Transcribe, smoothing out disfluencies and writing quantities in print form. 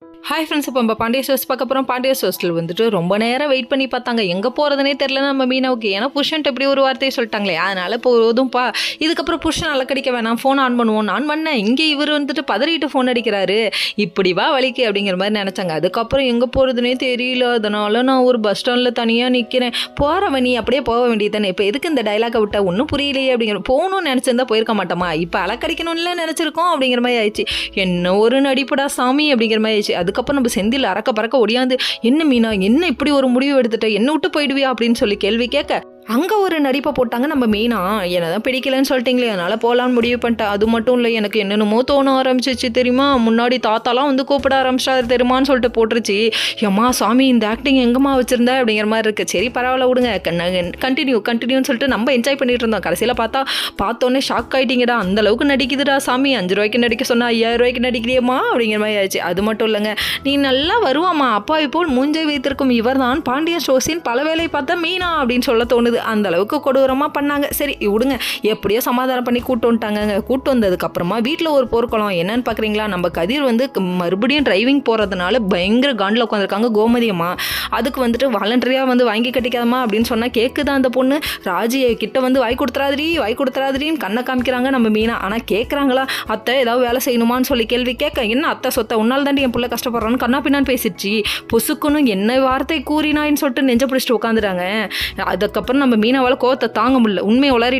Hi friends, இப்போ நம்ம Pandya stores பார்க்க போகிறோம். பாண்டிய ஸ்டோர்ஸில் வந்துட்டு ரொம்ப நேரம் வெயிட் பண்ணி பார்த்தாங்க. எங்கே போகிறதுனே தெரில நம்ம மீனாவுக்கு. ஏன்னா புருஷன்ட்டு இப்படி ஒரு வார்த்தையை சொல்லிட்டாங்களே, அதனால் போதும்ப்பா, இதுக்கப்புறம் புருஷன் அலக்கடிக்க வேணாம், ஃபோன் ஆன் பண்ணுவோம். நான் பண்ணேன், இங்கே இவர் வந்துட்டு பதறிட்டு ஃபோன் அடிக்கிறாரு, இப்படி வா வலிக்கு அப்படிங்கிற மாதிரி நினச்சாங்க. அதுக்கப்புறம் எங்கே போகிறதுனே தெரியல, அதனால் நான் ஒரு பஸ் ஸ்டாண்டில் தனியாக நிற்கிறேன். போகிறவ நீ அப்படியே போக வேண்டியது தானே, இப்போ எதுக்கு இந்த டைலாக்கை விட்டா ஒன்றும் புரியலையே அப்படிங்கிற. போகணும்னு நினச்சிருந்தா போயிருக்க மாட்டோமா, இப்போ அலக்கடிக்கணும்ல நினச்சிருக்கோம் அப்படிங்கிற மாதிரி ஆயிடுச்சு. என்ன ஒரு நடிப்புடா சாமி அப்படிங்கிற மாதிரி ஆயிடுச்சு. அதுக்கப்புறம் நம்ம செந்தில் அறக்க பறக்க ஒடியாந்து, என்ன மீனா, என்ன இப்படி ஒரு முடிவு எடுத்துட்ட, என்ன விட்டு போயிடுவியா அப்படின்னு சொல்லி கேள்வி கேட்க, அங்கே ஒரு நடிப்பை போட்டாங்க. நம்ம மீனா என்னதான் பிடிக்கலன்னு சொல்லிட்டீங்களே, அதனால் போகலான்னு முடிவு பண்ணிட்டேன். அது மட்டும் இல்லை, எனக்கு என்னென்னமோ தோண ஆரம்பிச்சிச்சு தெரியுமா. முன்னாடி தாத்தாலாம் வந்து கூப்பிட ஆரம்பிச்சாரு தெரியுமான்னு சொல்லிட்டு போட்டுருச்சு. ஏம்மா சாமி, இந்த ஆக்டிங் எங்கம்மா வச்சுருந்தா அப்படிங்கிற மாதிரி இருக்குது. சரி பரவாயில்ல விடுங்க, கண்டினியூன்னு சொல்லிட்டு நம்ம என்ஜாய் பண்ணிட்டு இருந்தோம். கடைசியில் பார்த்தோன்னே ஷாக் ஆகிட்டீங்கடா, அந்தளவுக்கு நடிக்குதுடா சாமி. 5 ரூபாய்க்கு நடிக்க சொன்னால் 5000 ரூபாய்க்கு நடிக்கிறியம்மா அப்படிங்கிற மாதிரி ஆயிடுச்சு. அது மட்டும் இல்லைங்க, நீ நல்லா வருவாம்மா, அப்பாவை போல் மூஞ்சை வைத்திருக்கும் இவர் தான் பாண்டிய ஸ்டோர்ஸின் பல வேலை பார்த்தா மீனா அப்படின்னு சொல்ல தோணுது. அந்த அளவுக்கு கொடூரமாக பண்ணாங்க. சரி விடுங்க, எப்படியோ சமாதானம் பண்ணி கூட்டு வந்துட்டாங்க. கூட்டு வந்ததுக்கப்புறமா வீட்டில் ஒரு போர்க்குளம் என்னன்னு பார்க்குறீங்களா. நம்ம கதிர் வந்து மறுபடியும் டிரைவிங் போகிறதுனால பயங்கர காண்டில் உட்காந்துருக்காங்க கோமதி அம்மா. அதுக்கு வந்துட்டு வாலண்டரியாக வந்து வாங்கி கட்டிக்காதமா அப்படின்னு சொன்னால் கேட்குதான் அந்த பொண்ணு. ராஜி கிட்ட வந்து வாய் கொடுத்துறாதிரின்னு கண்ணை காமிக்கிறாங்க நம்ம மீனா. ஆனால் கேட்குறாங்களா, அத்தை ஏதாவது வேலை செய்யணுமான்னு சொல்லி கேள்வி கேட்க, என்ன அத்தை சொத்தை உன்னால் தாண்டி என் பிள்ளை கஷ்டப்படுறான்னு கண்ணா பின்னான்னு பேசிடுச்சு. பொசுக்குன்னு என்ன வார்த்தை கூறினாயின்னு சொல்லிட்டு நெஞ்ச பிடிச்சிட்டு உட்காந்துட்டாங்க. அதுக்கப்புறம் நம்ம மீனாவால் கோவத்தை தாங்க முடியல, உண்மையை உளறிட்டு